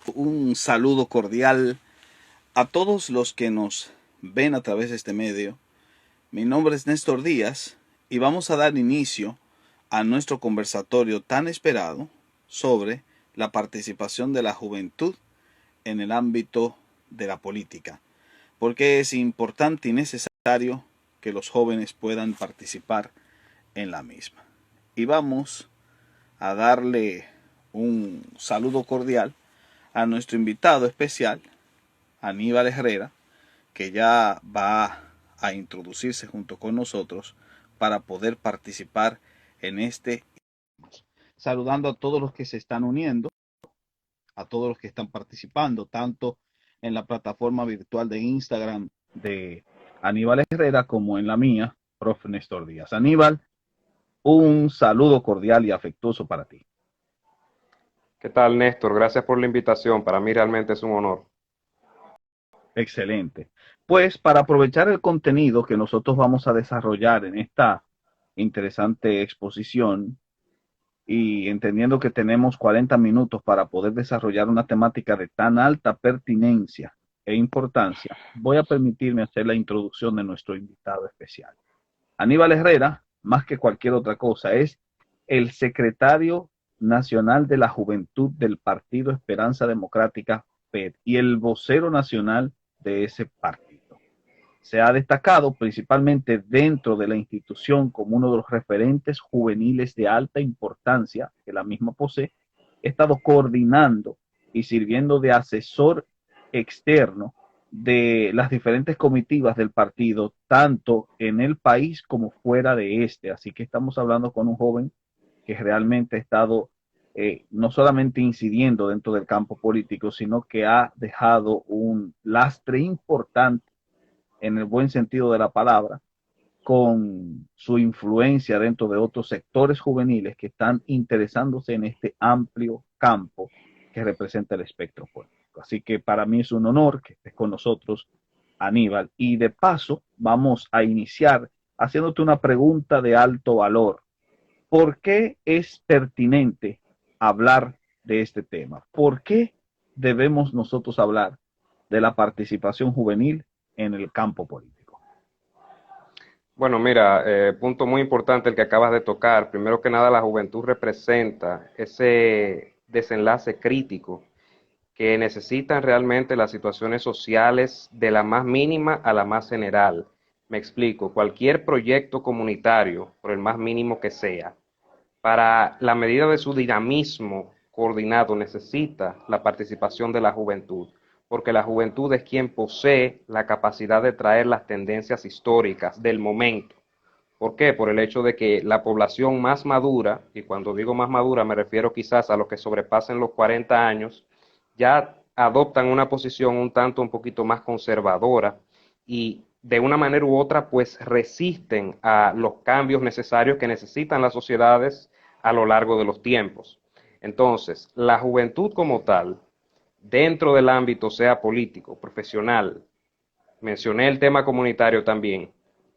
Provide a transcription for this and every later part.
Un saludo cordial a todos los que nos ven a través de este medio. Mi nombre es Néstor Díaz y vamos a dar inicio a nuestro conversatorio tan esperado sobre la participación de la juventud en el ámbito de la política. Porque es importante y necesario que los jóvenes puedan participar en la misma. Y vamos a darle un saludo cordial a nuestro invitado especial, Aníbal Herrera, que ya va a introducirse junto con nosotros para poder participar en este. Saludando a todos los que se están uniendo, a todos los que están participando, tanto en la plataforma virtual de Instagram de Aníbal Herrera como en la mía, profe Néstor Díaz. Aníbal, un saludo cordial y afectuoso para ti. ¿Qué tal, Néstor? Gracias por la invitación. Para mí realmente es un honor. Excelente. Pues para aprovechar el contenido que nosotros vamos a desarrollar en esta interesante exposición y entendiendo que tenemos 40 minutos para poder desarrollar una temática de tan alta pertinencia e importancia, voy a permitirme hacer la introducción de nuestro invitado especial. Aníbal Herrera, más que cualquier otra cosa, es el secretario nacional de la Juventud del Partido Esperanza Democrática, PED, y el vocero nacional de ese partido. Se ha destacado principalmente dentro de la institución como uno de los referentes juveniles de alta importancia que la misma posee. Ha estado coordinando y sirviendo de asesor externo de las diferentes comitivas del partido, tanto en el país como fuera de este. Así que estamos hablando con un joven que realmente ha estado no solamente incidiendo dentro del campo político, sino que ha dejado un lastre importante en el buen sentido de la palabra, con su influencia dentro de otros sectores juveniles que están interesándose en este amplio campo que representa el espectro político. Así que para mí es un honor que estés con nosotros, Aníbal. Y de paso, vamos a iniciar haciéndote una pregunta de alto valor. ¿Por qué es pertinente hablar de este tema? ¿Por qué debemos nosotros hablar de la participación juvenil en el campo político? Bueno, mira, punto muy importante el que acabas de tocar. Primero que nada, la juventud representa ese desenlace crítico que necesitan realmente las situaciones sociales de la más mínima a la más general. Me explico, cualquier proyecto comunitario, por el más mínimo que sea, para la medida de su dinamismo coordinado necesita la participación de la juventud, porque la juventud es quien posee la capacidad de traer las tendencias históricas del momento. ¿Por qué? Por el hecho de que la población más madura, y cuando digo más madura me refiero quizás a los que sobrepasen los 40 años, ya adoptan una posición un poquito más conservadora y de una manera u otra pues resisten a los cambios necesarios que necesitan las sociedades a lo largo de los tiempos. Entonces, la juventud como tal, dentro del ámbito sea político, profesional, mencioné el tema comunitario también,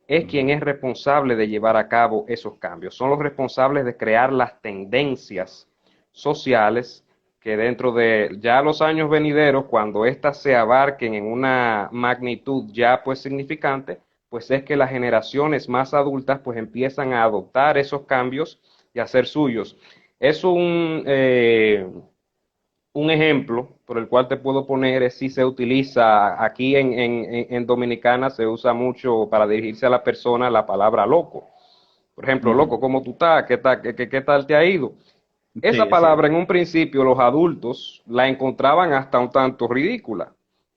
es quien es responsable de llevar a cabo esos cambios. Son los responsables de crear las tendencias sociales que dentro de ya los años venideros, cuando éstas se abarquen en una magnitud ya pues significante, pues es que las generaciones más adultas pues empiezan a adoptar esos cambios y a hacer suyos. Es un ejemplo por el cual te puedo poner es si se utiliza aquí en Dominicana, se usa mucho para dirigirse a la persona la palabra loco. Por ejemplo, loco, ¿cómo tú estás? ¿Qué tal te ha ido? Esa Sí, es cierto. palabra en un principio los adultos la encontraban hasta un tanto ridícula,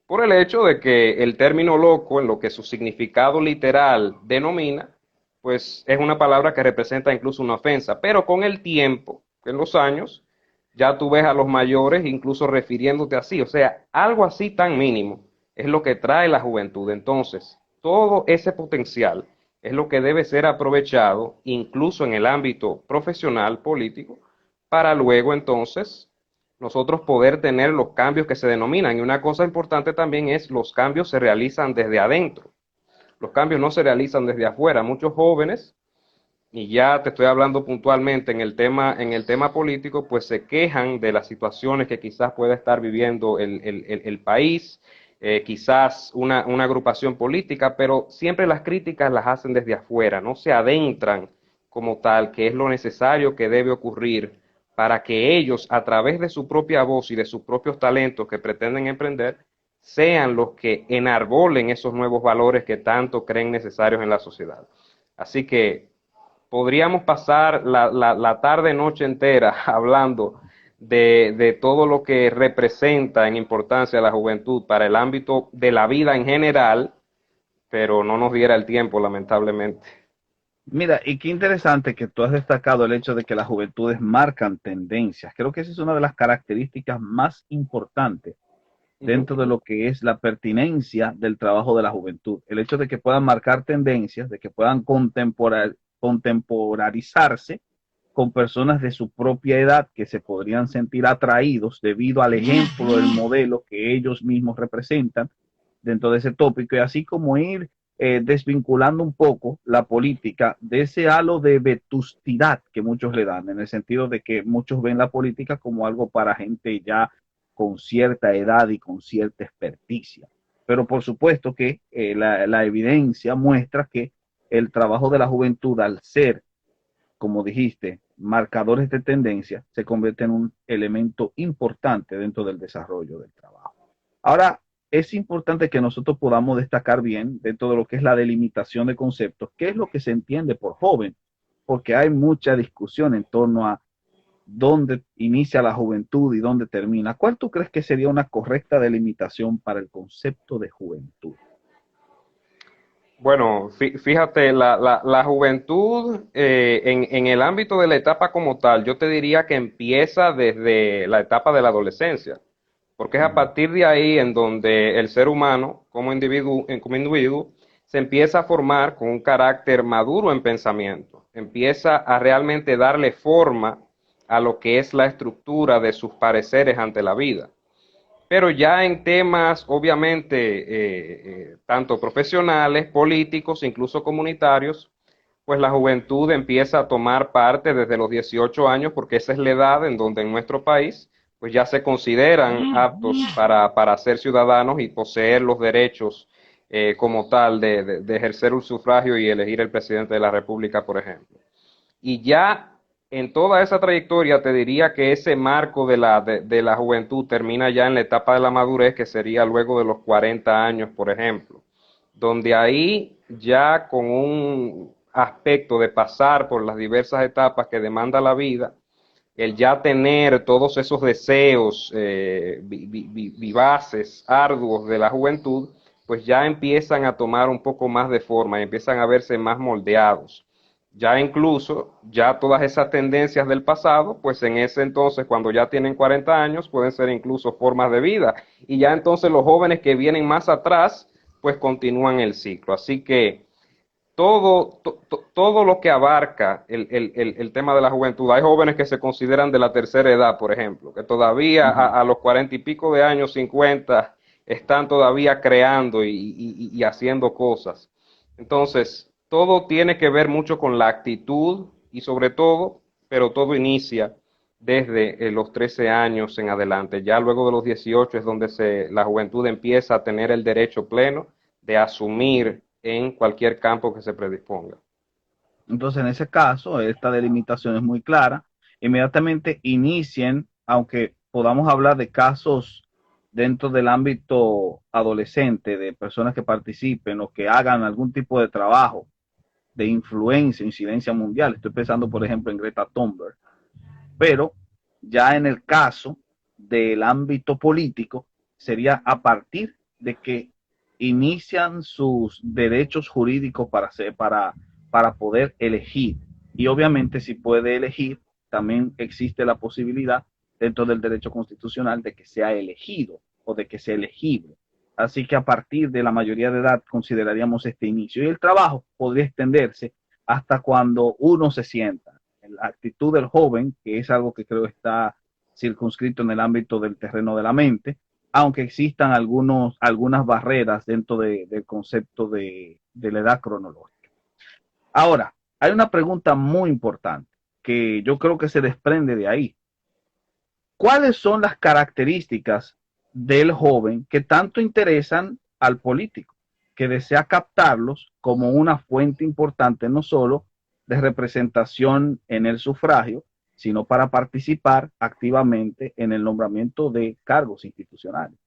por el hecho de que el término loco, en lo que su significado literal denomina, pues es una palabra que representa incluso una ofensa, pero con el tiempo, en los años, ya tú ves a los mayores incluso refiriéndote así, o sea, algo así tan mínimo es lo que trae la juventud. Entonces, todo ese potencial es lo que debe ser aprovechado incluso en el ámbito profesional político para luego entonces nosotros poder tener los cambios que se denominan. Y una cosa importante también es los cambios se realizan desde adentro. Los cambios no se realizan desde afuera. Muchos jóvenes y ya te estoy hablando puntualmente en el tema político, pues se quejan de las situaciones que quizás pueda estar viviendo el país, quizás una agrupación política, pero siempre las críticas las hacen desde afuera, no se adentran como tal, que es lo necesario que debe ocurrir para que ellos, a través de su propia voz y de sus propios talentos que pretenden emprender, sean los que enarbolen esos nuevos valores que tanto creen necesarios en la sociedad. Así que podríamos pasar la tarde, noche entera hablando de todo lo que representa en importancia la juventud para el ámbito de la vida en general, pero no nos diera el tiempo, lamentablemente. Mira, y qué interesante que tú has destacado el hecho de que las juventudes marcan tendencias. Creo que esa es una de las características más importantes dentro de lo que es la pertinencia del trabajo de la juventud. El hecho de que puedan marcar tendencias, de que puedan contemporarizarse con personas de su propia edad que se podrían sentir atraídos debido al ejemplo, del modelo que ellos mismos representan dentro de ese tópico, y así como ir desvinculando un poco la política de ese halo de vetustidad que muchos le dan, en el sentido de que muchos ven la política como algo para gente ya con cierta edad y con cierta experticia. Pero por supuesto que la evidencia muestra que el trabajo de la juventud, al ser, como dijiste, marcadores de tendencia, se convierte en un elemento importante dentro del desarrollo del trabajo. Ahora, es importante que nosotros podamos destacar bien dentro de lo que es la delimitación de conceptos, qué es lo que se entiende por joven, porque hay mucha discusión en torno a dónde inicia la juventud y dónde termina. ¿Cuál tú crees que sería una correcta delimitación para el concepto de juventud? Bueno, fíjate, la juventud en el ámbito de la etapa como tal, yo te diría que empieza desde la etapa de la adolescencia, porque es a Ujú. partir de ahí en donde el ser humano, como individuo, se empieza a formar con un carácter maduro en pensamiento, empieza a realmente darle forma a lo que es la estructura de sus pareceres ante la vida. Pero ya en temas, obviamente, tanto profesionales, políticos, incluso comunitarios, pues la juventud empieza a tomar parte desde los 18 años, porque esa es la edad en donde en nuestro país, pues ya se consideran aptos para ser ciudadanos y poseer los derechos como tal de ejercer un sufragio y elegir el presidente de la República, por ejemplo. Y ya en toda esa trayectoria te diría que ese marco de la juventud termina ya en la etapa de la madurez, que sería luego de los 40 años, por ejemplo, donde ahí ya con un aspecto de pasar por las diversas etapas que demanda la vida, el ya tener todos esos deseos vivaces, arduos de la juventud, pues ya empiezan a tomar un poco más de forma y empiezan a verse más moldeados. Ya incluso, ya todas esas tendencias del pasado, pues en ese entonces, cuando ya tienen 40 años, pueden ser incluso formas de vida. Y ya entonces los jóvenes que vienen más atrás, pues continúan el ciclo. Así que todo lo que abarca el tema de la juventud. Hay jóvenes que se consideran de la tercera edad, por ejemplo, que todavía Ujú. a los 40 y pico de años, 50, están todavía creando y haciendo cosas. Entonces, todo tiene que ver mucho con la actitud y sobre todo, pero todo inicia desde los 13 años en adelante. Ya luego de los 18 es donde la juventud empieza a tener el derecho pleno de asumir en cualquier campo que se predisponga. Entonces, en ese caso, esta delimitación es muy clara. Inmediatamente inicien, aunque podamos hablar de casos dentro del ámbito adolescente, de personas que participen o que hagan algún tipo de trabajo de influencia, incidencia mundial. Estoy pensando, por ejemplo, en Greta Thunberg. Pero ya en el caso del ámbito político, sería a partir de que inician sus derechos jurídicos para poder elegir. Y obviamente si puede elegir, también existe la posibilidad dentro del derecho constitucional de que sea elegido o de que sea elegible. Así que a partir de la mayoría de edad consideraríamos este inicio. Y el trabajo podría extenderse hasta cuando uno se sienta. La actitud del joven, que es algo que creo está circunscrito en el ámbito del terreno de la mente, aunque existan algunas barreras dentro del concepto de la edad cronológica. Ahora, hay una pregunta muy importante que yo creo que se desprende de ahí. ¿Cuáles son las características del joven que tanto interesan al político, que desea captarlos como una fuente importante no solo de representación en el sufragio, sino para participar activamente en el nombramiento de cargos institucionales?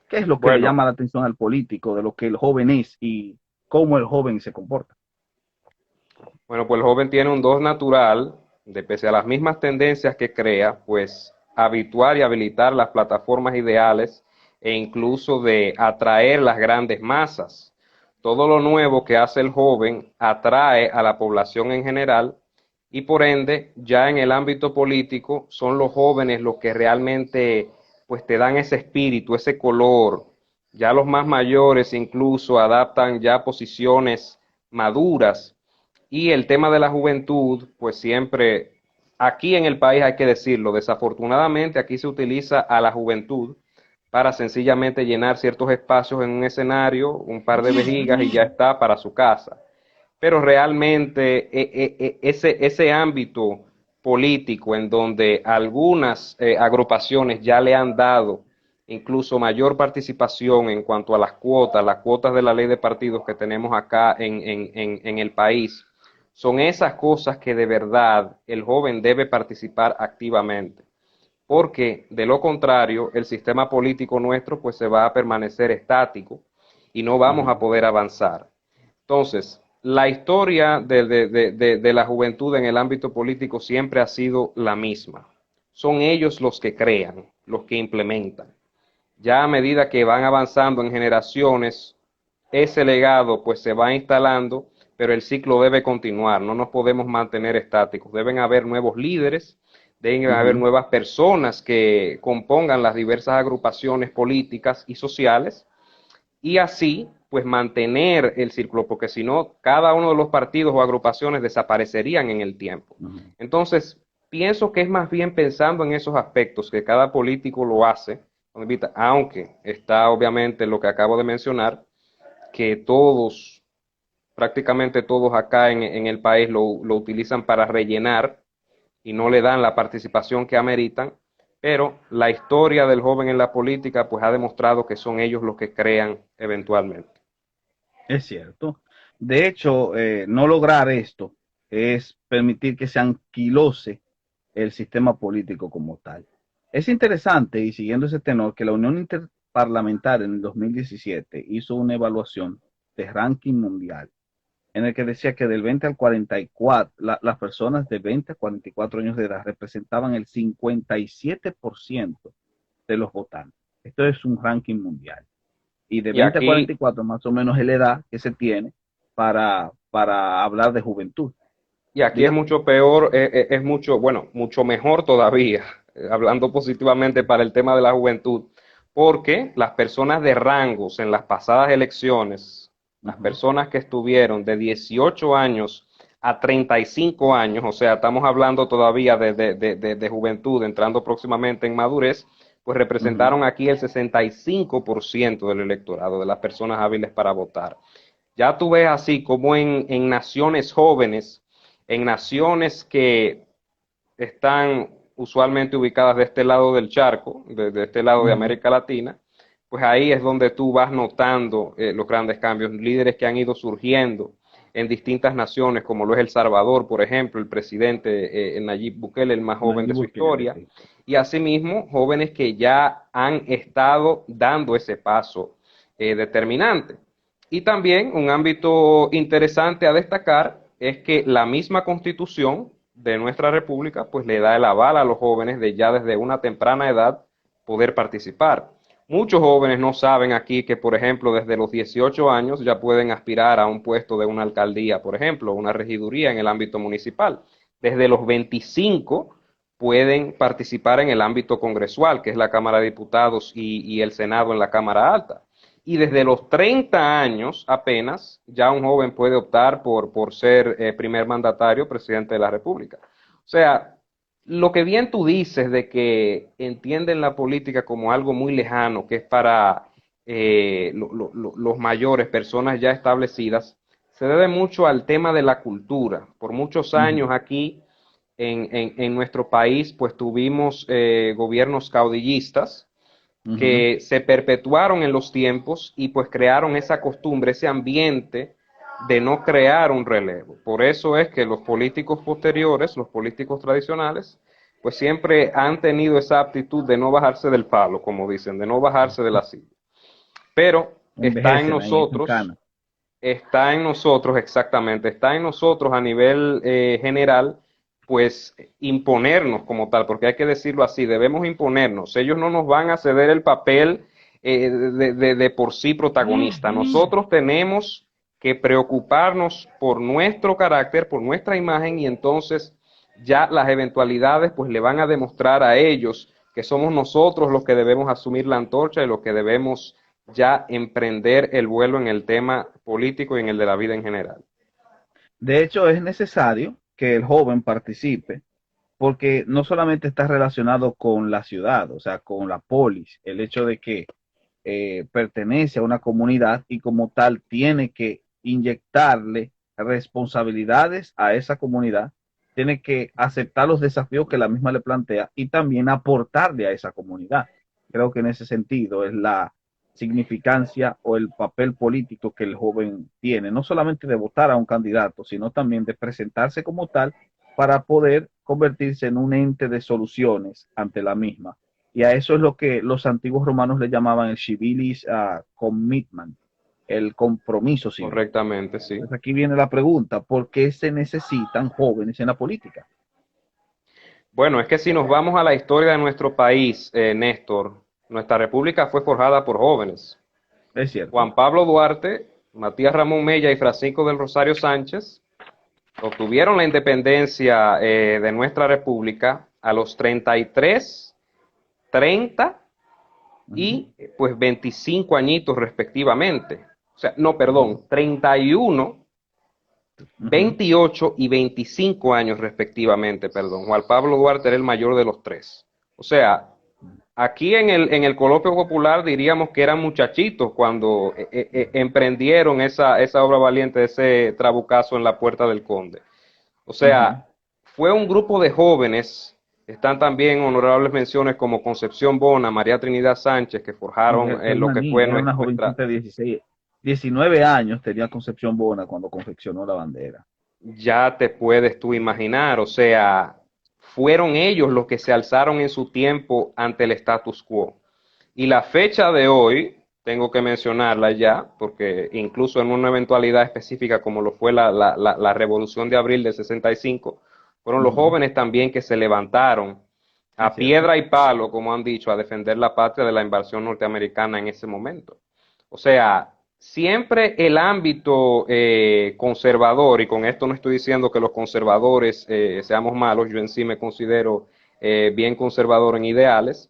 ¿Qué es lo que le Bueno, llama la atención al político de lo que el joven es y cómo el joven se comporta? Bueno, pues el joven tiene un dos natural, de pese a las mismas tendencias que crea, pues habituar y habilitar las plataformas ideales e incluso de atraer las grandes masas. Todo lo nuevo que hace el joven atrae a la población en general y por ende ya en el ámbito político son los jóvenes los que realmente pues te dan ese espíritu, ese color. Ya los más mayores incluso adaptan ya posiciones maduras y el tema de la juventud, pues siempre, aquí en el país hay que decirlo, desafortunadamente aquí se utiliza a la juventud para sencillamente llenar ciertos espacios en un escenario, un par de vejigas y ya está para su casa. Pero realmente ese ámbito político en donde algunas agrupaciones ya le han dado incluso mayor participación en cuanto a las cuotas de la ley de partidos que tenemos acá en el país, son esas cosas que de verdad el joven debe participar activamente, porque de lo contrario el sistema político nuestro pues se va a permanecer estático y no vamos a Uh-huh. poder avanzar. Entonces, la historia de la juventud en el ámbito político siempre ha sido la misma. Son ellos los que crean, los que implementan. Ya a medida que van avanzando en generaciones, ese legado pues se va instalando, pero el ciclo debe continuar, no nos podemos mantener estáticos, deben haber nuevos líderes, deben haber Uh-huh. nuevas personas que compongan las diversas agrupaciones políticas y sociales y así pues mantener el círculo, porque si no, cada uno de los partidos o agrupaciones desaparecerían en el tiempo. Uh-huh. Entonces, pienso que es más bien pensando en esos aspectos que cada político lo hace, aunque está obviamente lo que acabo de mencionar, que todos, prácticamente todos acá en el país lo utilizan para rellenar y no le dan la participación que ameritan, pero la historia del joven en la política pues ha demostrado que son ellos los que crean eventualmente. Es cierto. De hecho, no lograr esto es permitir que se anquilose el sistema político como tal. Es interesante, y siguiendo ese tenor, que la Unión Interparlamentaria en el 2017 hizo una evaluación de ranking mundial en el que decía que del 20 al 44, las personas de 20 a 44 años de edad representaban el 57% de los votantes. Esto es un ranking mundial y de Y 20 a aquí, 44 más o menos es la edad que se tiene para hablar de juventud. y aquí es Diga. mucho peor, es mucho, bueno, mucho mejor todavía, hablando positivamente para el tema de la juventud, porque las personas de rangos en las pasadas elecciones, las Uh-huh. personas que estuvieron de 18 años a 35 años, o sea, estamos hablando todavía de juventud entrando próximamente en madurez, pues Uh-huh. representaron aquí el 65% del electorado, de las personas hábiles para votar. Ya tú ves así como en naciones jóvenes, en naciones que están usualmente ubicadas de este lado del charco, de este lado de Uh-huh. América Latina, pues ahí es donde tú vas notando los grandes cambios, líderes que han ido surgiendo en distintas naciones, como lo es El Salvador, por ejemplo, el presidente Nayib Bukele, el más joven de Nayib su Bukele, historia, sí. y asimismo jóvenes que ya han estado dando ese paso determinante. Y también un ámbito interesante a destacar es que la misma constitución de nuestra república pues le da el aval a los jóvenes de ya desde una temprana edad poder participar. Muchos jóvenes no saben aquí que, por ejemplo, desde los 18 años ya pueden aspirar a un puesto de una alcaldía, por ejemplo, una regiduría en el ámbito municipal. Desde los 25 pueden participar en el ámbito congresual, que es la Cámara de Diputados y el Senado en la Cámara Alta. Y desde los 30 años apenas, ya un joven puede optar por ser primer mandatario, presidente de la República. O sea, lo que bien tú dices de que entienden la política como algo muy lejano, que es para los mayores, personas ya establecidas, se debe mucho al tema de la cultura. Por muchos Ujú, años aquí en nuestro país, pues tuvimos gobiernos caudillistas ujú. que se perpetuaron en los tiempos y pues crearon esa costumbre, ese ambiente de no crear un relevo. Por eso es que los políticos posteriores, los políticos tradicionales, pues siempre han tenido esa aptitud de no bajarse del palo, como dicen, de no bajarse de la silla. Pero Envejecen ahí, echan cana. está en nosotros exactamente, está en nosotros a nivel general, pues imponernos como tal, porque hay que decirlo así, debemos imponernos. Ellos no nos van a ceder el papel de por sí protagonista. Nosotros tenemos que preocuparnos por nuestro carácter, por nuestra imagen y entonces ya las eventualidades pues le van a demostrar a ellos que somos nosotros los que debemos asumir la antorcha y los que debemos ya emprender el vuelo en el tema político y en el de la vida en general. De hecho, es necesario que el joven participe porque no solamente está relacionado con la ciudad, o sea, con la polis, el hecho de que pertenece a una comunidad y como tal tiene que inyectarle responsabilidades a esa comunidad, tiene que aceptar los desafíos que la misma le plantea y también aportarle a esa comunidad. Creo que en ese sentido es la significancia o el papel político que el joven tiene, no solamente de votar a un candidato, sino también de presentarse como tal para poder convertirse en un ente de soluciones ante la misma. Y a eso es lo que los antiguos romanos le llamaban el civilis commitment, el compromiso civil. Correctamente, sí. Entonces aquí viene la pregunta, ¿por qué se necesitan jóvenes en la política? Bueno, es que si nos vamos a la historia de nuestro país, Néstor, nuestra república fue forjada por jóvenes. Es cierto. Juan Pablo Duarte, Matías Ramón Mella y Francisco del Rosario Sánchez obtuvieron la independencia de nuestra república a los 33, 30 Uh -huh, y pues 25 añitos respectivamente. O sea, no, perdón, 31, uh -huh. 28 y 25 años respectivamente, perdón. Juan Pablo Duarte era el mayor de los tres. O sea, aquí en el coloquio popular diríamos que eran muchachitos cuando emprendieron esa obra valiente, ese trabucazo en la Puerta del Conde. O Uh -huh. sea, fue un grupo de jóvenes, están también honorables menciones como Concepción Bona, María Trinidad Sánchez, que forjaron Era lo una que fue niña, era una nuestra, jovencita de 16, 19 años tenía Concepción Bona cuando confeccionó la bandera. ya te puedes tú imaginar, o sea, fueron ellos los que se alzaron en su tiempo ante el status quo. Y la fecha de hoy, tengo que mencionarla ya, porque incluso en una eventualidad específica como lo fue la Revolución de Abril de 65, fueron Uh los -huh. jóvenes también que se levantaron Es a cierto. piedra y palo, como han dicho, a defender la patria de la invasión norteamericana en ese momento. O sea, siempre el ámbito conservador, y con esto no estoy diciendo que los conservadores seamos malos, yo en sí me considero bien conservador en ideales,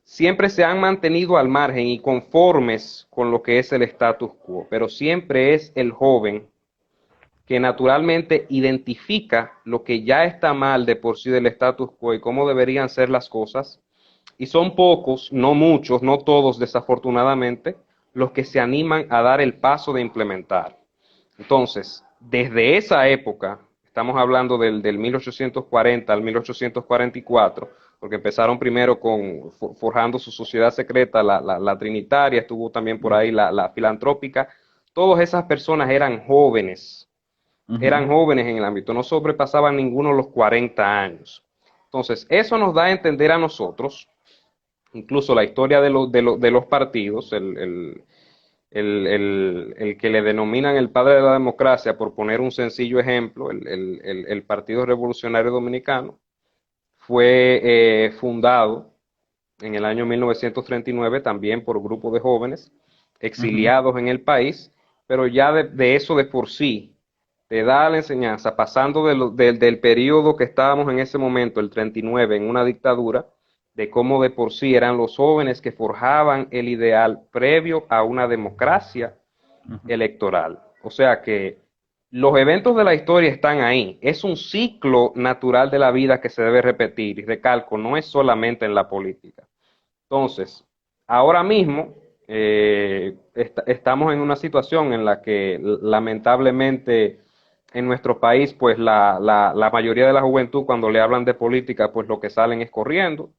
siempre se han mantenido al margen y conformes con lo que es el status quo, pero siempre es el joven que naturalmente identifica lo que ya está mal de por sí del status quo y cómo deberían ser las cosas, y son pocos, no muchos, no todos desafortunadamente, los que se animan a dar el paso de implementar. Entonces, desde esa época, estamos hablando del 1840 al 1844, porque empezaron primero con forjando su sociedad secreta, la trinitaria, estuvo también por ahí la filantrópica, todas esas personas Uh -huh. eran jóvenes en el ámbito, no sobrepasaban ninguno los 40 años. Entonces, eso nos da a entender a nosotros, incluso la historia de los partidos, el que le denominan el padre de la democracia, por poner un sencillo ejemplo, el Partido Revolucionario Dominicano, fue fundado en el año 1939 también por grupos de jóvenes Uh -huh. exiliados en el país, pero ya de eso de por sí te da la enseñanza, pasando del periodo que estábamos en ese momento, el 39, en una dictadura, de cómo de por sí eran los jóvenes que forjaban el ideal previo a una democracia Uh -huh. electoral. O sea que los eventos de la historia están ahí. Es un ciclo natural de la vida que se debe repetir. Y recalco, no es solamente en la política. Entonces, ahora mismo Estamos en una situación en la que lamentablemente en nuestro país, pues la mayoría de la juventud cuando le hablan de política, pues lo que salen es corriendo,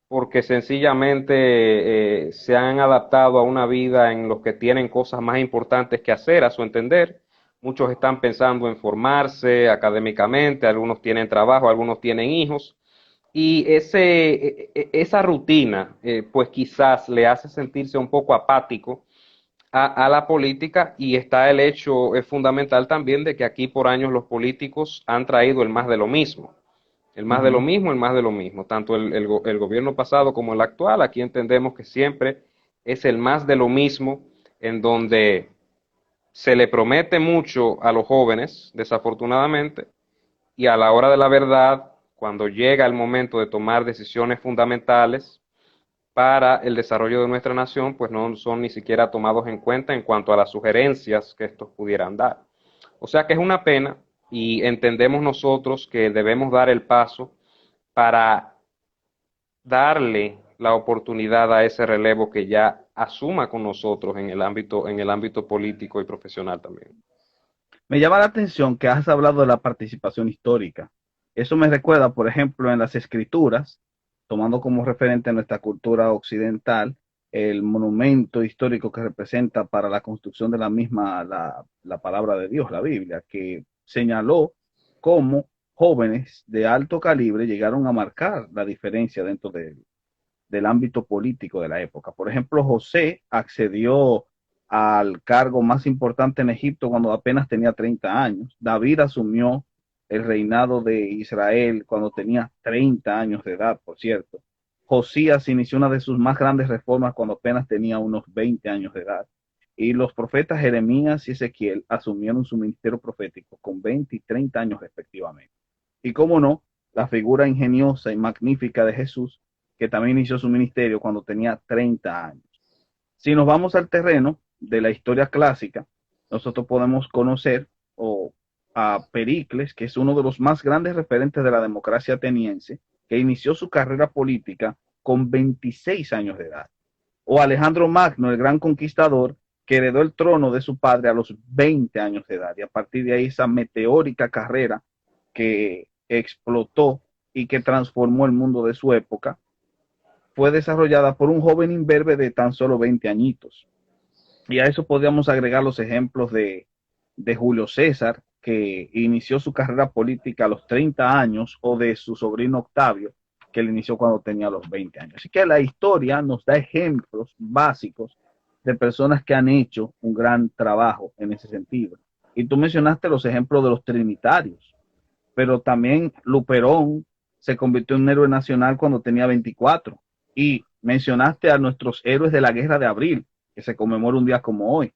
porque sencillamente se han adaptado a una vida en los que tienen cosas más importantes que hacer, a su entender. Muchos están pensando en formarse académicamente, algunos tienen trabajo, algunos tienen hijos, y esa rutina, pues quizás le hace sentirse un poco apático a la política, y está el hecho fundamental también de que aquí por años los políticos han traído el más de lo mismo. El más de lo Ujú. mismo, el más de lo mismo. Tanto el gobierno pasado como el actual, aquí entendemos que siempre es el más de lo mismo, en donde se le promete mucho a los jóvenes, desafortunadamente, y a la hora de la verdad, cuando llega el momento de tomar decisiones fundamentales para el desarrollo de nuestra nación, pues no son ni siquiera tomados en cuenta en cuanto a las sugerencias que estos pudieran dar. O sea que es una pena, y entendemos nosotros que debemos dar el paso para darle la oportunidad a ese relevo que ya asuma con nosotros en el ámbito político y profesional también. Me llama la atención que has hablado de la participación histórica. Eso me recuerda, por ejemplo, en las escrituras, tomando como referente nuestra cultura occidental, el monumento histórico que representa para la construcción de la misma, la palabra de Dios, la Biblia, que señaló cómo jóvenes de alto calibre llegaron a marcar la diferencia dentro del ámbito político de la época. Por ejemplo, José accedió al cargo más importante en Egipto cuando apenas tenía 30 años. David asumió el reinado de Israel cuando tenía 30 años de edad, por cierto. Josías inició una de sus más grandes reformas cuando apenas tenía unos 20 años de edad. Y los profetas Jeremías y Ezequiel asumieron su ministerio profético con 20 y 30 años respectivamente. Y cómo no, la figura ingeniosa y magnífica de Jesús, que también inició su ministerio cuando tenía 30 años. Si nos vamos al terreno de la historia clásica, nosotros podemos conocer a Pericles, que es uno de los más grandes referentes de la democracia ateniense, que inició su carrera política con 26 años de edad. O Alejandro Magno, el gran conquistador, que heredó el trono de su padre a los 20 años de edad. Y a partir de ahí esa meteórica carrera que explotó y que transformó el mundo de su época, fue desarrollada por un joven imberbe de tan solo 20 añitos. Y a eso podríamos agregar los ejemplos de Julio César, que inició su carrera política a los 30 años, o de su sobrino Octavio, que él inició cuando tenía los 20 años. Así que la historia nos da ejemplos básicos de personas que han hecho un gran trabajo en ese sentido. Y tú mencionaste los ejemplos de los trinitarios, pero también Luperón se convirtió en un héroe nacional cuando tenía 24. Y mencionaste a nuestros héroes de la Guerra de Abril, que se conmemora un día como hoy.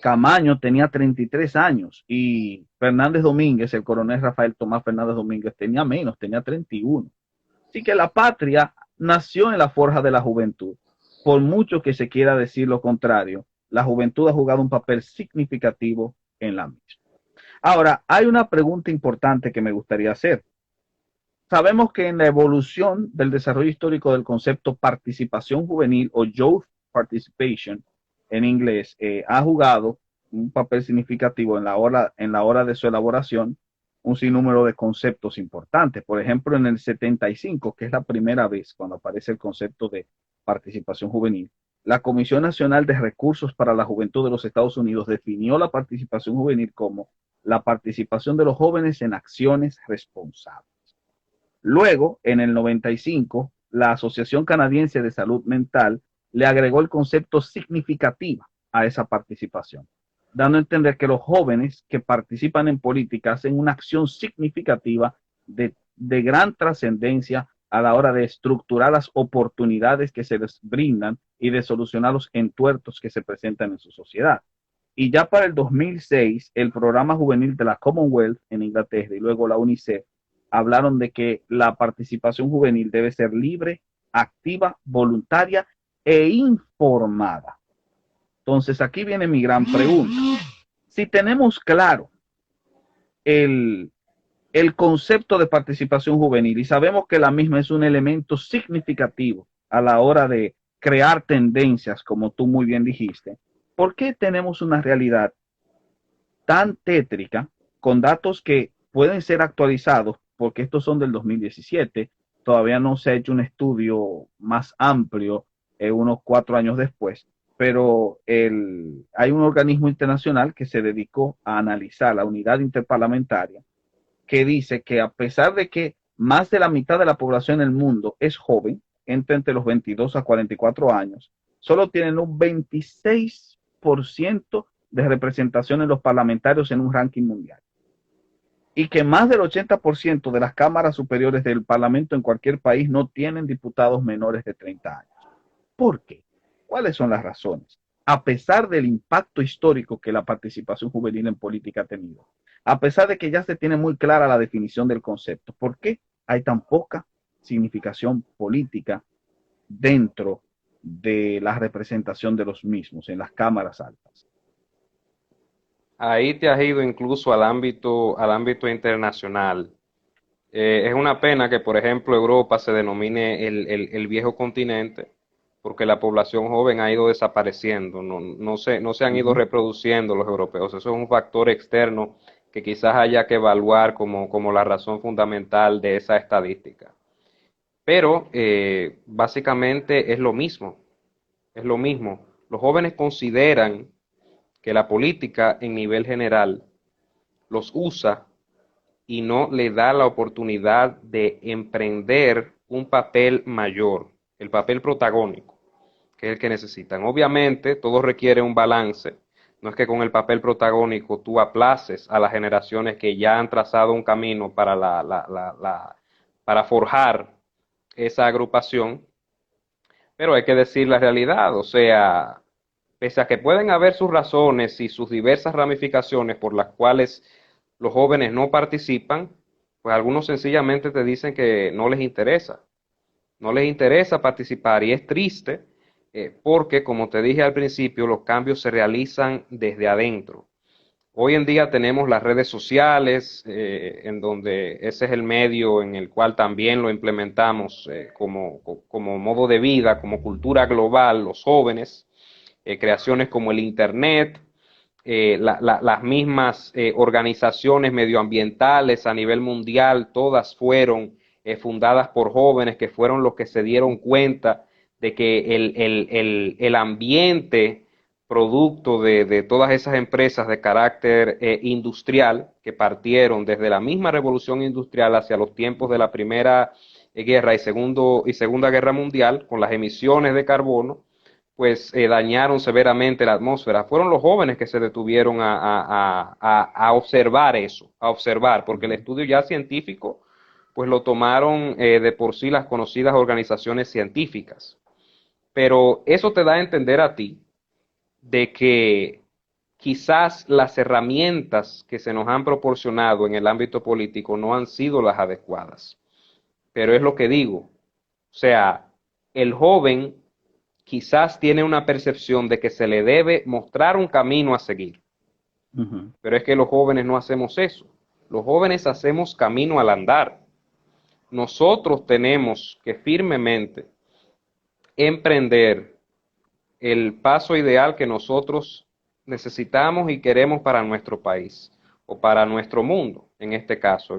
Camaño tenía 33 años y Fernández Domínguez, el coronel Rafael Tomás Fernández Domínguez, tenía menos, tenía 31. Así que la patria nació en la forja de la juventud. Por mucho que se quiera decir lo contrario, la juventud ha jugado un papel significativo en la misma. Ahora, hay una pregunta importante que me gustaría hacer. Sabemos que en la evolución del desarrollo histórico del concepto participación juvenil, o youth participation en inglés, ha jugado un papel significativo en la hora de su elaboración, un sinnúmero de conceptos importantes. Por ejemplo, en el 75, que es la primera vez cuando aparece el concepto de participación juvenil, la Comisión Nacional de Recursos para la Juventud de los Estados Unidos definió la participación juvenil como la participación de los jóvenes en acciones responsables. Luego, en el 95, la Asociación Canadiense de Salud Mental le agregó el concepto significativa a esa participación, dando a entender que los jóvenes que participan en política hacen una acción significativa de gran trascendencia a la hora de estructurar las oportunidades que se les brindan y de solucionar los entuertos que se presentan en su sociedad. Y ya para el 2006, el programa juvenil de la Commonwealth en Inglaterra y luego la UNICEF hablaron de que la participación juvenil debe ser libre, activa, voluntaria e informada. Entonces, aquí viene mi gran pregunta. Si tenemos claro el, el concepto de participación juvenil y sabemos que la misma es un elemento significativo a la hora crear tendencias, como tú muy bien dijiste, ¿por qué tenemos una realidad tan tétrica con datos que pueden ser actualizados? Porque estos son del 2017, todavía no se ha hecho un estudio más amplio unos 4 años después, pero hay un organismo internacional que se dedicó a analizar la unidad interparlamentaria que dice que a pesar de que más de la mitad de la población en el mundo es joven, entre los 22 a 44 años, solo tienen un 26% de representación en los parlamentarios en un ranking mundial. Y que más del 80% de las cámaras superiores del parlamento en cualquier país no tienen diputados menores de 30 años. ¿Por qué? ¿Cuáles son las razones? A pesar del impacto histórico que la participación juvenil en política ha tenido, a pesar de que ya se tiene muy clara la definición del concepto, ¿por qué hay tan poca significación política dentro de la representación de los mismos en las cámaras altas? Ahí te has ido incluso al ámbito internacional. Es una pena que, por ejemplo, Europa se denomine el viejo continente, porque la población joven ha ido desapareciendo, no se han ido Ujú. reproduciendo los europeos. Eso es un factor externo que quizás haya que evaluar como la razón fundamental de esa estadística. Pero básicamente es lo mismo, es lo mismo. Los jóvenes consideran que la política en nivel general los usa y no le da la oportunidad de emprender un papel mayor, el papel protagónico, que es el que necesitan. Obviamente, todo requiere un balance. No es que con el papel protagónico tú aplaces a las generaciones que ya han trazado un camino para, para forjar esa agrupación, pero hay que decir la realidad, o sea, pese a que pueden haber sus razones y sus diversas ramificaciones por las cuales los jóvenes no participan, pues algunos sencillamente te dicen que no les interesa participar y es triste porque, como te dije al principio, los cambios se realizan desde adentro. Hoy en día tenemos las redes sociales, en donde ese es el medio en el cual también lo implementamos como modo de vida, como cultura global, los jóvenes, creaciones como el Internet, las mismas organizaciones medioambientales a nivel mundial, todas fueron fundadas por jóvenes que fueron los que se dieron cuenta de que el ambiente producto de todas esas empresas de carácter industrial que partieron desde la misma revolución industrial hacia los tiempos de la Primera Guerra y Segunda Guerra Mundial, con las emisiones de carbono, pues dañaron severamente la atmósfera. Fueron los jóvenes que se detuvieron a observar eso, a observar, porque el estudio ya científico, pues lo tomaron de por sí las conocidas organizaciones científicas. Pero eso te da a entender a ti de que quizás las herramientas que se nos han proporcionado en el ámbito político no han sido las adecuadas. Pero es lo que digo, o sea, el joven quizás tiene una percepción de que se le debe mostrar un camino a seguir, Ujú. pero es que los jóvenes no hacemos eso. Los jóvenes hacemos camino al andar. Nosotros tenemos que firmemente emprender el paso ideal que nosotros necesitamos y queremos para nuestro país o para nuestro mundo, en este caso,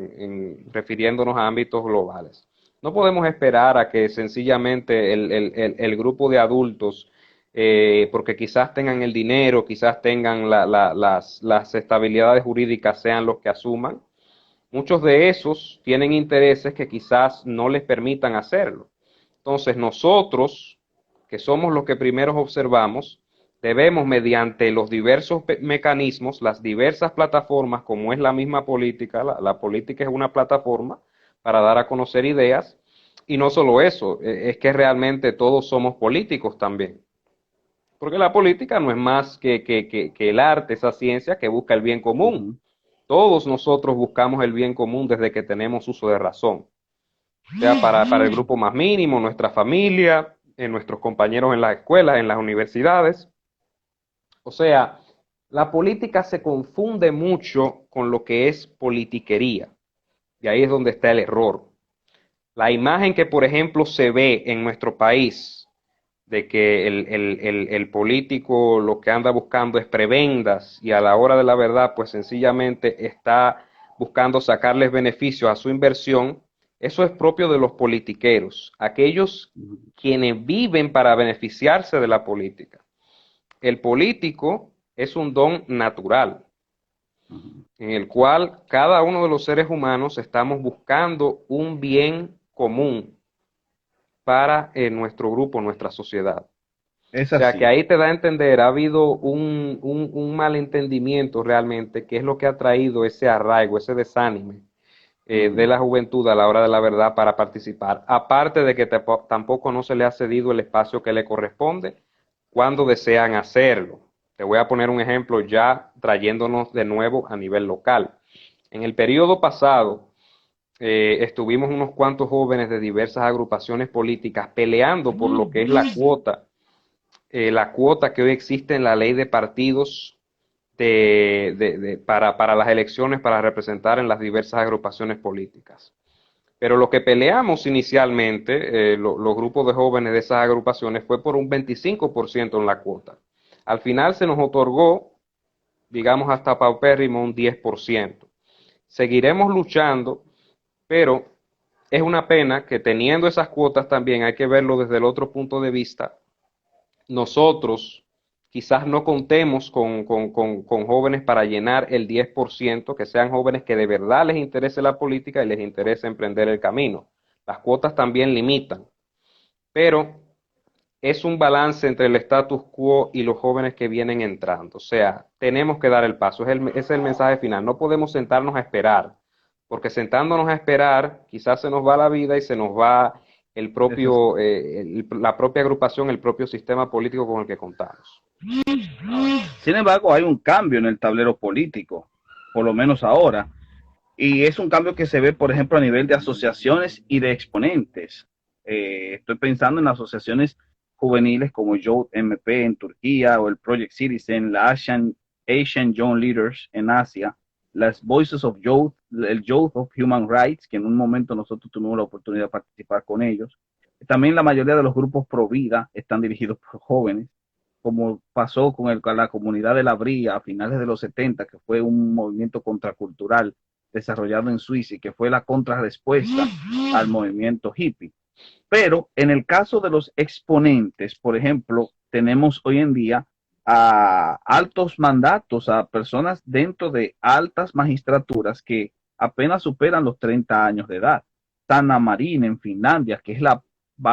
refiriéndonos a ámbitos globales. No podemos esperar a que sencillamente el grupo de adultos, porque quizás tengan el dinero, quizás tengan las estabilidades jurídicas, sean los que asuman. Muchos de esos tienen intereses que quizás no les permitan hacerlo. Entonces nosotros, que somos los que primero observamos, debemos mediante los diversos mecanismos, las diversas plataformas, como es la misma política, la política es una plataforma para dar a conocer ideas, y no solo eso, es que realmente todos somos políticos también. Porque la política no es más que el arte, esa ciencia que busca el bien común. Ujú. Todos nosotros buscamos el bien común desde que tenemos uso de razón, sea para el grupo más mínimo, nuestra familia, nuestros compañeros en las escuelas, en las universidades. O sea, la política se confunde mucho con lo que es politiquería. Y ahí es donde está el error. La imagen que, por ejemplo, se ve en nuestro país de que el político lo que anda buscando es prebendas y a la hora de la verdad pues sencillamente está buscando sacarles beneficios a su inversión, eso es propio de los politiqueros, aquellos Ujú, quienes viven para beneficiarse de la política. El político es un don natural, ujú. en el cual cada uno de los seres humanos estamos buscando un bien común para nuestro grupo, nuestra sociedad. Es O sea que así. ahí te da a entender, ha habido un malentendimiento realmente, que es lo que ha traído ese arraigo, ese desánime de Ujú. la juventud a la hora de la verdad para participar. Aparte de que tampoco no se le ha cedido el espacio que le corresponde cuando desean hacerlo. Te voy a poner un ejemplo ya trayéndonos de nuevo a nivel local. En el periodo pasado, estuvimos unos cuantos jóvenes de diversas agrupaciones políticas peleando por lo que es la cuota que hoy existe en la ley de partidos para las elecciones para representar en las diversas agrupaciones políticas. Pero lo que peleamos inicialmente, los grupos de jóvenes de esas agrupaciones, fue por un 25% en la cuota. Al final se nos otorgó, digamos hasta paupérrimo, un 10%. Seguiremos luchando, pero es una pena que teniendo esas cuotas también hay que verlo desde el otro punto de vista. Nosotros quizás no contemos con jóvenes para llenar el 10%, que sean jóvenes que de verdad les interese la política y les interese emprender el camino. Las cuotas también limitan, pero es un balance entre el status quo y los jóvenes que vienen entrando. O sea, tenemos que dar el paso, es el mensaje final. No podemos sentarnos a esperar, porque sentándonos a esperar, quizás se nos va la vida y se nos va Es así. la propia agrupación, el propio sistema político con el que contamos. Sin embargo, hay un cambio en el tablero político, por lo menos ahora, y es un cambio que se ve, por ejemplo, a nivel de asociaciones y de exponentes. Estoy pensando en asociaciones juveniles como Youth MP en Turquía o el Project Citizen, la Asian Young Leaders en Asia, las Voices of Youth, el Youth of Human Rights, que en un momento nosotros tuvimos la oportunidad de participar con ellos. También la mayoría de los grupos pro vida están dirigidos por jóvenes, como pasó con la comunidad de la Bría a finales de los 70, que fue un movimiento contracultural desarrollado en Suiza y que fue la contrarrespuesta al movimiento hippie. Pero en el caso de los exponentes, por ejemplo, tenemos hoy en día a altos mandatos, a personas dentro de altas magistraturas que apenas superan los 30 años de edad. Sanna Marin en Finlandia, que va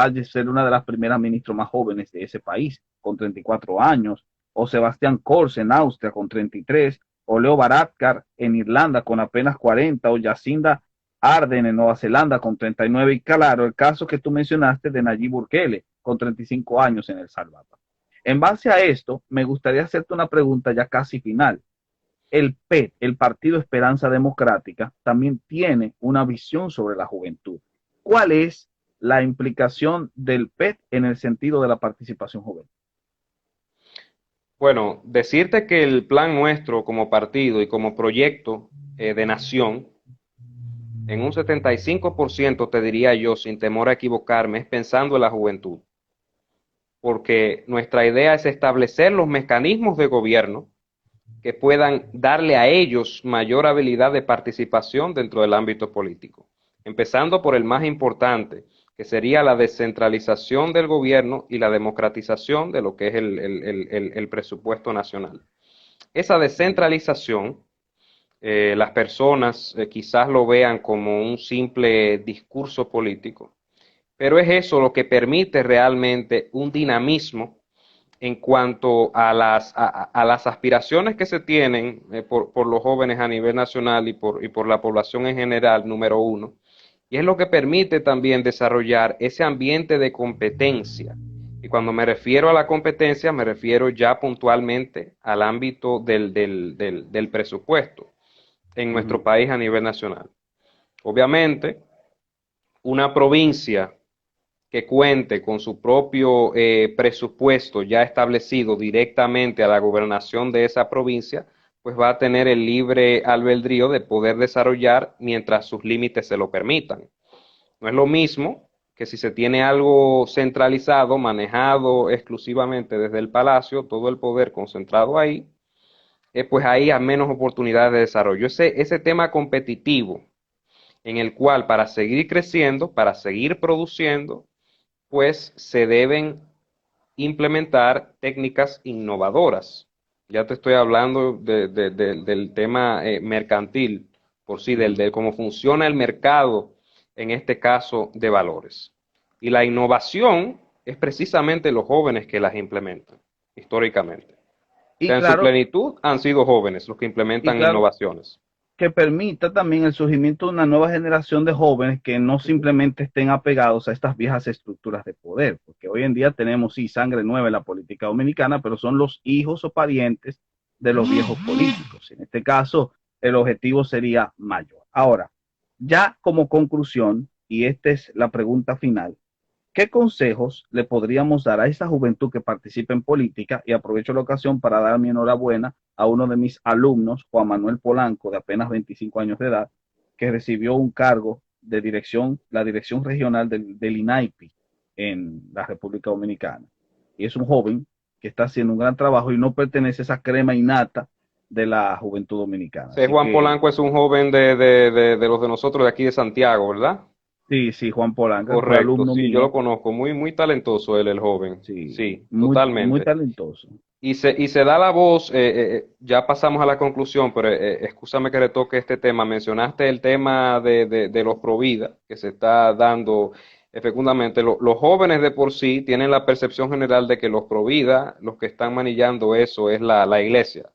a ser una de las primeras ministros más jóvenes de ese país, con 34 años, o Sebastián Kurz en Austria con 33, o Leo Varadkar en Irlanda con apenas 40, o Jacinda Arden en Nueva Zelanda con 39 y claro, el caso que tú mencionaste de Nayib Bukele con 35 años en El Salvador. En base a esto, me gustaría hacerte una pregunta ya casi final. El PET, el Partido Esperanza Democrática, también tiene una visión sobre la juventud. ¿Cuál es la implicación del PET en el sentido de la participación joven? Bueno, decirte que el plan nuestro como partido y como proyecto de nación, en un 75% te diría yo, sin temor a equivocarme, es pensando en la juventud, porque nuestra idea es establecer los mecanismos de gobierno que puedan darle a ellos mayor habilidad de participación dentro del ámbito político, empezando por el más importante, que sería la descentralización del gobierno y la democratización de lo que es el presupuesto nacional. Esa descentralización, las personas quizás lo vean como un simple discurso político, pero es eso lo que permite realmente un dinamismo en cuanto a a las aspiraciones que se tienen por los jóvenes a nivel nacional y por la población en general, número uno, y es lo que permite también desarrollar ese ambiente de competencia. Y cuando me refiero a la competencia, me refiero ya puntualmente al ámbito del presupuesto en Uh nuestro -huh. país a nivel nacional. Obviamente, una provincia que cuente con su propio presupuesto ya establecido directamente a la gobernación de esa provincia, pues va a tener el libre albedrío de poder desarrollar mientras sus límites se lo permitan. No es lo mismo que si se tiene algo centralizado, manejado exclusivamente desde el palacio, todo el poder concentrado ahí, pues ahí hay menos oportunidades de desarrollo. Ese tema competitivo en el cual para seguir creciendo, para seguir produciendo, pues se deben implementar técnicas innovadoras. Ya te estoy hablando del tema mercantil por sí, de cómo funciona el mercado, en este caso de valores. Y la innovación es precisamente los jóvenes que las implementan, históricamente. O Y sea, en su claro, plenitud han sido jóvenes los que y implementan claro, innovaciones. que permita también el surgimiento de una nueva generación de jóvenes que no simplemente estén apegados a estas viejas estructuras de poder, porque hoy en día tenemos, sí, sangre nueva en la política dominicana, pero son los hijos o parientes de los viejos políticos. En este caso, el objetivo sería mayor. Ahora, ya como conclusión, y esta es la pregunta final, ¿qué consejos le podríamos dar a esa juventud que participa en política? Y aprovecho la ocasión para dar mi enhorabuena a uno de mis alumnos, Juan Manuel Polanco, de apenas 25 años de edad, que recibió un cargo de dirección, la dirección regional del INAIPI en la República Dominicana. Y es un joven que está haciendo un gran trabajo y no pertenece a esa crema innata de la juventud dominicana. Sí, Así Juan que Polanco es un joven de los de nosotros de aquí de Santiago, ¿verdad? sí, sí, Juan Polanco fue Correcto, alumno sí, yo lo mío, conozco, muy, muy talentoso él, el joven. sí, Sí, muy, muy totalmente. talentoso. Y se da la voz, ya pasamos a la conclusión, pero excúsame que retoque este tema. Mencionaste el tema de los Provida, que se está dando fecundamente. Los jóvenes de por sí tienen la percepción general de que los Provida, los que están manillando eso, es la iglesia.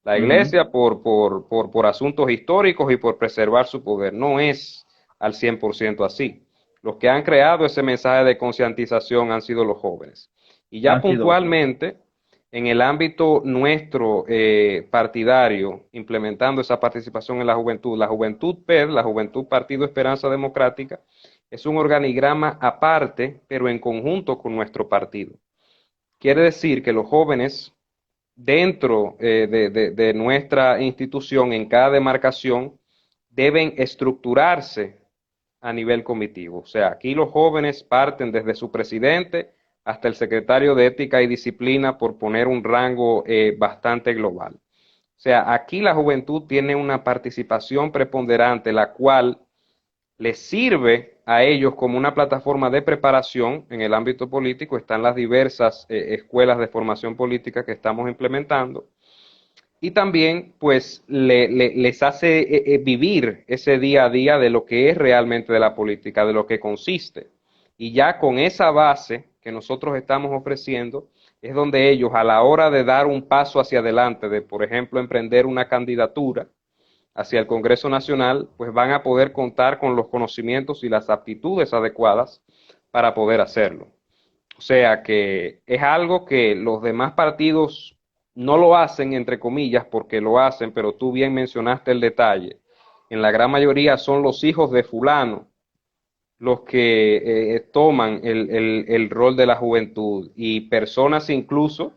La Ujú. iglesia por asuntos históricos y por preservar su poder. No es al 100% así. Los que han creado ese mensaje de concientización han sido los jóvenes. Y ya Han sido los jóvenes. puntualmente, en el ámbito nuestro partidario, implementando esa participación en la Juventud PED, la Juventud Partido Esperanza Democrática, es un organigrama aparte, pero en conjunto con nuestro partido. Quiere decir que los jóvenes dentro de nuestra institución, en cada demarcación, deben estructurarse a nivel comitivo. O sea, aquí los jóvenes parten desde su presidente hasta el secretario de Ética y Disciplina, por poner un rango bastante global. O sea, aquí la juventud tiene una participación preponderante, la cual les sirve a ellos como una plataforma de preparación en el ámbito político. Están las diversas escuelas de formación política que estamos implementando, y también pues les hace vivir ese día a día de lo que es realmente de la política, de lo que consiste. Y ya con esa base que nosotros estamos ofreciendo, es donde ellos, a la hora de dar un paso hacia adelante, de por ejemplo emprender una candidatura hacia el Congreso Nacional, pues van a poder contar con los conocimientos y las aptitudes adecuadas para poder hacerlo. O sea que es algo que los demás partidos no lo hacen, entre comillas, porque lo hacen, pero tú bien mencionaste el detalle. En la gran mayoría son los hijos de fulano los que toman el rol de la juventud, y personas incluso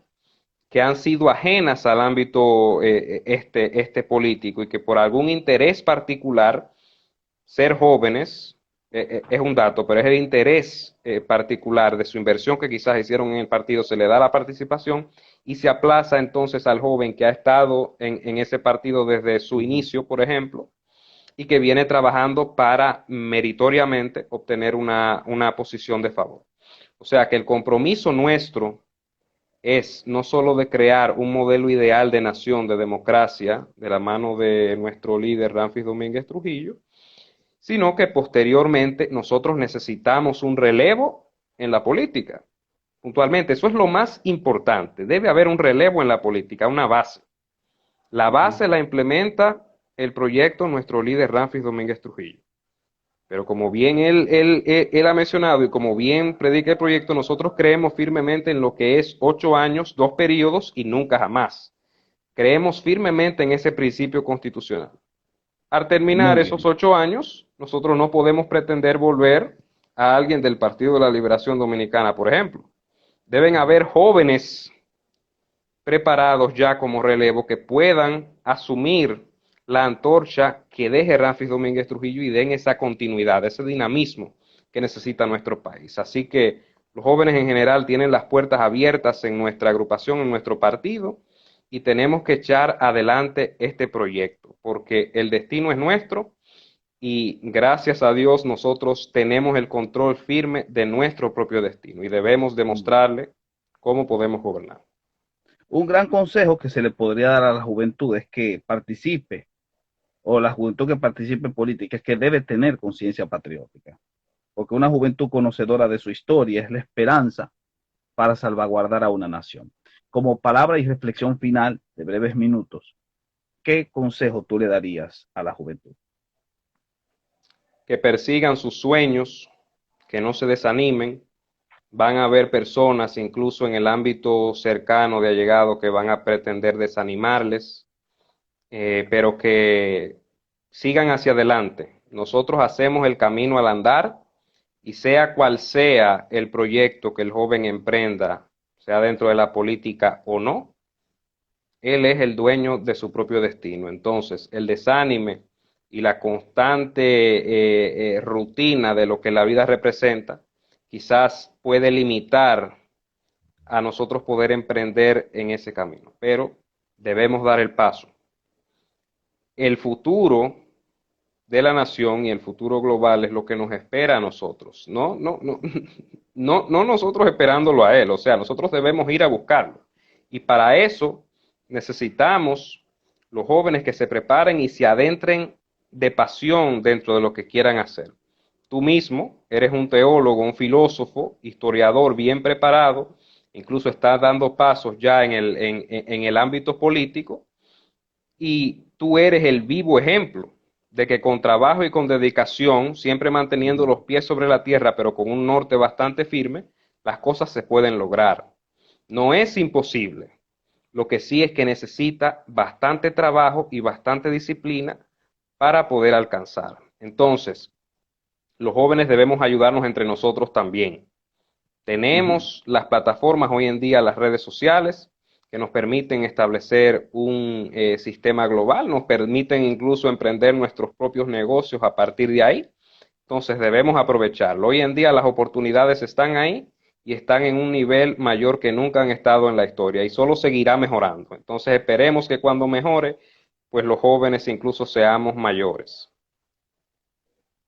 que han sido ajenas al ámbito este político, y que por algún interés particular, ser jóvenes, es un dato, pero es el interés particular de su inversión que quizás hicieron en el partido, se le da la participación y se aplaza entonces al joven que ha estado en ese partido desde su inicio, por ejemplo, y que viene trabajando para meritoriamente obtener una posición de favor. O sea que el compromiso nuestro es no solo de crear un modelo ideal de nación, de democracia, de la mano de nuestro líder Ramfis Domínguez Trujillo, sino que posteriormente nosotros necesitamos un relevo en la política. Puntualmente, eso es lo más importante. Debe haber un relevo en la política, una base. La Ujú. base la implementa el proyecto nuestro líder Ramfis Domínguez Trujillo. Pero como bien él ha mencionado y como bien predica el proyecto, nosotros creemos firmemente en lo que es 8 años, 2 periodos y nunca jamás. Creemos firmemente en ese principio constitucional. Al terminar Muy esos bien. 8 años, nosotros no podemos pretender volver a alguien del Partido de la Liberación Dominicana, por ejemplo. Deben haber jóvenes preparados ya como relevo que puedan asumir la antorcha que deje Ramfis Domínguez Trujillo y den esa continuidad, ese dinamismo que necesita nuestro país. Así que los jóvenes en general tienen las puertas abiertas en nuestra agrupación, en nuestro partido, y tenemos que echar adelante este proyecto, porque el destino es nuestro y gracias a Dios nosotros tenemos el control firme de nuestro propio destino y debemos demostrarle cómo podemos gobernar. Un gran consejo que se le podría dar a la juventud es que participe, o la juventud que participe en política, es que debe tener conciencia patriótica, porque una juventud conocedora de su historia es la esperanza para salvaguardar a una nación. Como palabra y reflexión final de breves minutos, ¿qué consejo tú le darías a la juventud? Que persigan sus sueños, que no se desanimen. Van a haber personas, incluso en el ámbito cercano de allegado, que van a pretender desanimarles, pero que sigan hacia adelante. Nosotros hacemos el camino al andar y sea cual sea el proyecto que el joven emprenda, sea dentro de la política o no, él es el dueño de su propio destino. Entonces, el desánime y la constante rutina de lo que la vida representa, quizás puede limitar a nosotros poder emprender en ese camino, pero debemos dar el paso. El futuro de la nación y el futuro global es lo que nos espera a nosotros, no nosotros esperándolo a él, o sea, nosotros debemos ir a buscarlo. Y para eso necesitamos los jóvenes que se preparen y se adentren de pasión dentro de lo que quieran hacer. Tú mismo eres un teólogo, un filósofo, historiador bien preparado, incluso estás dando pasos ya en el ámbito político y tú eres el vivo ejemplo de que con trabajo y con dedicación, siempre manteniendo los pies sobre la tierra, pero con un norte bastante firme, las cosas se pueden lograr. No es imposible. Lo que sí es que necesita bastante trabajo y bastante disciplina para poder alcanzar. Entonces, los jóvenes debemos ayudarnos entre nosotros también. Tenemos las plataformas hoy en día, las redes sociales, que nos permiten establecer un sistema global, nos permiten incluso emprender nuestros propios negocios a partir de ahí. Entonces debemos aprovecharlo. Hoy en día las oportunidades están ahí y están en un nivel mayor que nunca han estado en la historia y solo seguirá mejorando. Entonces esperemos que cuando mejore, pues los jóvenes incluso seamos mayores.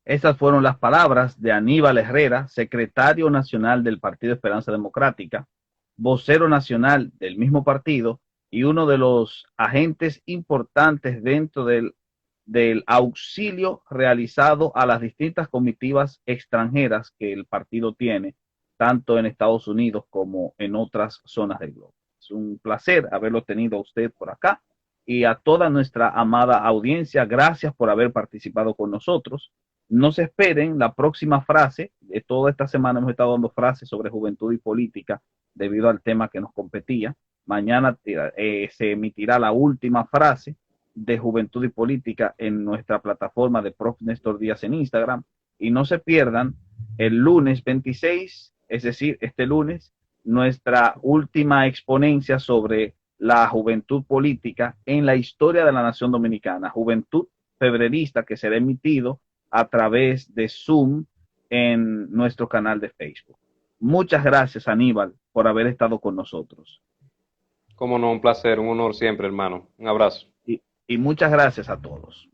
Estas fueron las palabras de Aníbal Herrera, secretario nacional del Partido Esperanza Democrática, vocero nacional del mismo partido y uno de los agentes importantes dentro del auxilio realizado a las distintas comitivas extranjeras que el partido tiene, tanto en Estados Unidos como en otras zonas del globo. Es un placer haberlo tenido a usted por acá y a toda nuestra amada audiencia. Gracias por haber participado con nosotros. No se esperen la próxima frase. De toda esta semana hemos estado dando frases sobre juventud y política debido al tema que nos competía. Mañana se emitirá la última frase de juventud y política en nuestra plataforma de Prof. Néstor Díaz en Instagram. Y no se pierdan el lunes 26, es decir, este lunes, nuestra última exponencia sobre la juventud política en la historia de la nación dominicana. Juventud febrerista, que será emitido a través de Zoom en nuestro canal de Facebook. Muchas gracias, Aníbal, por haber estado con nosotros. Como no, un placer, un honor siempre, hermano. Un abrazo. Y muchas gracias a todos.